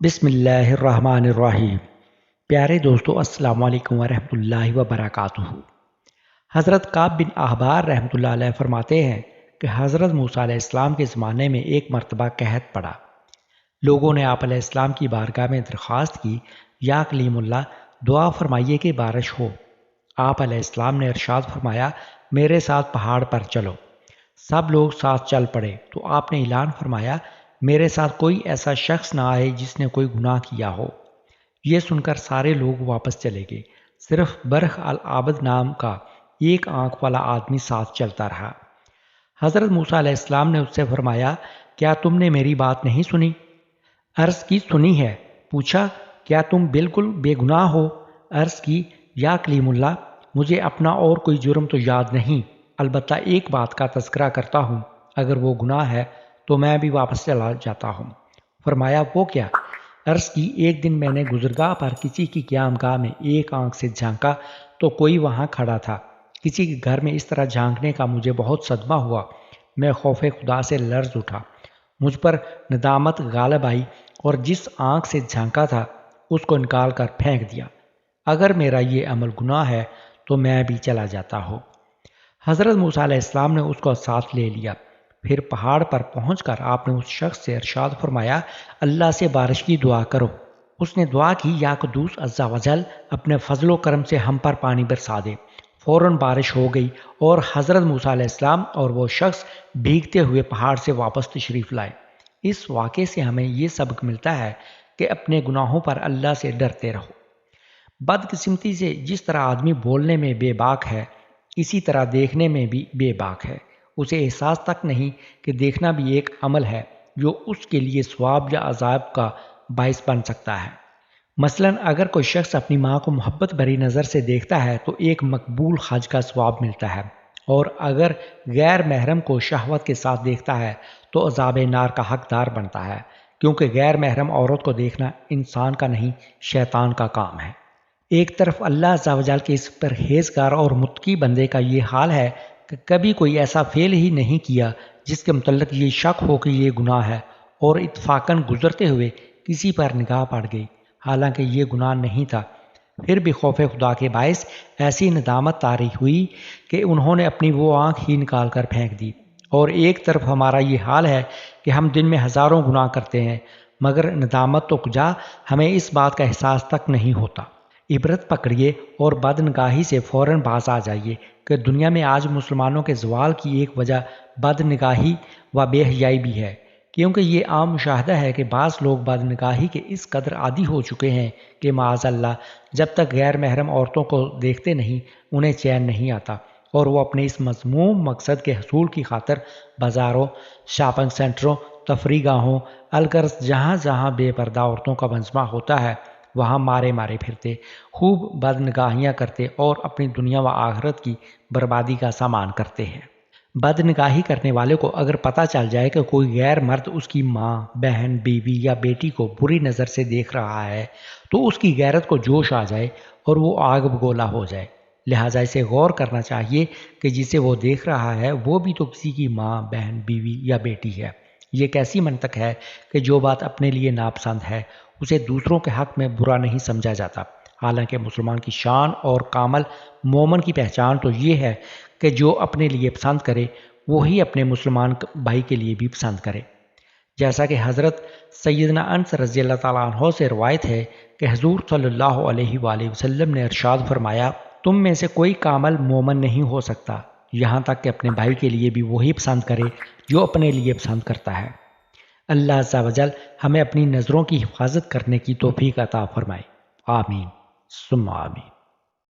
بسم اللہ الرحمن الرحیم۔ پیارے دوستو، السلام علیکم ورحمۃ اللہ وبرکاتہ۔ حضرت کعب بن احبار رحمۃ اللہ علیہ فرماتے ہیں کہ حضرت موسیٰ علیہ السلام کے زمانے میں ایک مرتبہ قحط پڑا۔ لوگوں نے آپ علیہ السلام کی بارگاہ میں درخواست کی، یا کلیم اللہ، دعا فرمائیے کہ بارش ہو۔ آپ علیہ السلام نے ارشاد فرمایا، میرے ساتھ پہاڑ پر چلو۔ سب لوگ ساتھ چل پڑے تو آپ نے اعلان فرمایا، میرے ساتھ کوئی ایسا شخص نہ آئے جس نے کوئی گناہ کیا ہو۔ یہ سن کر سارے لوگ واپس چلے گئے، صرف برخ العابد نام کا ایک آنکھ والا آدمی ساتھ چلتا رہا۔ حضرت موسیٰ علیہ السلام نے اس سے فرمایا، کیا تم نے میری بات نہیں سنی؟ عرض کی، سنی ہے۔ پوچھا، کیا تم بالکل بے گناہ ہو؟ عرض کی، یا کلیم اللہ، مجھے اپنا اور کوئی جرم تو یاد نہیں، البتہ ایک بات کا تذکرہ کرتا ہوں، اگر وہ گناہ ہے تو میں بھی واپس چلا جاتا ہوں۔ فرمایا، وہ کیا؟ عرض کی، ایک دن میں نے گزرگاہ پر کسی کی قیامگاہ میں ایک آنکھ سے جھانکا تو کوئی وہاں کھڑا تھا۔ کسی کے گھر میں اس طرح جھانکنے کا مجھے بہت صدمہ ہوا، میں خوف خدا سے لرز اٹھا، مجھ پر ندامت غالب آئی اور جس آنکھ سے جھانکا تھا اس کو نکال کر پھینک دیا۔ اگر میرا یہ عمل گناہ ہے تو میں بھی چلا جاتا ہوں۔ حضرت موسیٰ علیہ السلام نے اس کو ساتھ لے لیا۔ پھر پہاڑ پر پہنچ کر آپ نے اس شخص سے ارشاد فرمایا، اللہ سے بارش کی دعا کرو۔ اس نے دعا کی، یا قدوس عز و جل، اپنے فضل و کرم سے ہم پر پانی برسا دے۔ فوراً بارش ہو گئی اور حضرت موسیٰ علیہ السلام اور وہ شخص بھیگتے ہوئے پہاڑ سے واپس تشریف لائے۔ اس واقعے سے ہمیں یہ سبق ملتا ہے کہ اپنے گناہوں پر اللہ سے ڈرتے رہو۔ بدقسمتی سے جس طرح آدمی بولنے میں بے باک ہے، اسی طرح دیکھنے میں بھی بے باک ہے۔ اسے احساس تک نہیں کہ دیکھنا بھی ایک عمل ہے جو اس کے لیے ثواب یا عذاب کا باعث بن سکتا ہے۔ مثلا اگر کوئی شخص اپنی ماں کو محبت بھری نظر سے دیکھتا ہے تو ایک مقبول حج کا ثواب ملتا ہے، اور اگر غیر محرم کو شہوت کے ساتھ دیکھتا ہے تو عذاب نار کا حقدار بنتا ہے، کیونکہ غیر محرم عورت کو دیکھنا انسان کا نہیں، شیطان کا کام ہے۔ ایک طرف اللہ عز و جل کے اس پرہیزگار اور متقی بندے کا یہ حال ہے کہ کبھی کوئی ایسا فعل ہی نہیں کیا جس کے متعلق یہ شک ہو کہ یہ گناہ ہے، اور اتفاقاً گزرتے ہوئے کسی پر نگاہ پڑ گئی حالانکہ یہ گناہ نہیں تھا، پھر بھی خوف خدا کے باعث ایسی ندامت طاری ہوئی کہ انہوں نے اپنی وہ آنکھ ہی نکال کر پھینک دی۔ اور ایک طرف ہمارا یہ حال ہے کہ ہم دن میں ہزاروں گناہ کرتے ہیں، مگر ندامت تو کجا، ہمیں اس بات کا احساس تک نہیں ہوتا۔ عبرت پکڑیے اور بدنگاہی سے فوراً باز آ جائیے کہ دنیا میں آج مسلمانوں کے زوال کی ایک وجہ بدنگاہی و بے حیائی بھی ہے، کیونکہ یہ عام مشاہدہ ہے کہ بعض لوگ بدنگاہی کے اس قدر عادی ہو چکے ہیں کہ معاذ اللہ جب تک غیر محرم عورتوں کو دیکھتے نہیں انہیں چین نہیں آتا، اور وہ اپنے اس مذموم مقصد کے حصول کی خاطر بازاروں، شاپنگ سینٹروں، تفریح گاہوں، الغرض جہاں جہاں بے پردہ عورتوں کا مجمع ہوتا ہے وہاں مارے مارے پھرتے، خوب بدنگاہیاں کرتے اور اپنی دنیا و آخرت کی بربادی کا سامان کرتے ہیں۔ بدنگاہی کرنے والے کو اگر پتہ چل جائے کہ کوئی غیر مرد اس کی ماں، بہن، بیوی یا بیٹی کو بری نظر سے دیکھ رہا ہے تو اس کی غیرت کو جوش آ جائے اور وہ آگ بگولا ہو جائے۔ لہٰذا اسے غور کرنا چاہیے کہ جسے وہ دیکھ رہا ہے وہ بھی تو کسی کی ماں، بہن، بیوی یا بیٹی ہے۔ یہ کیسی منطق ہے کہ جو بات اپنے لیے ناپسند ہے اسے دوسروں کے حق میں برا نہیں سمجھا جاتا، حالانکہ مسلمان کی شان اور کامل مومن کی پہچان تو یہ ہے کہ جو اپنے لیے پسند کرے وہی اپنے مسلمان بھائی کے لیے بھی پسند کرے۔ جیسا کہ حضرت سیدنا انس رضی اللہ تعالیٰ عنہ سے روایت ہے کہ حضور صلی اللہ علیہ وآلہ وسلم نے ارشاد فرمایا، تم میں سے کوئی کامل مومن نہیں ہو سکتا یہاں تک کہ اپنے بھائی کے لیے بھی وہی پسند کرے جو اپنے لیے پسند کرتا ہے۔ اللہ عز و جل ہمیں اپنی نظروں کی حفاظت کرنے کی توفیق عطا فرمائے، آمین ثم آمین۔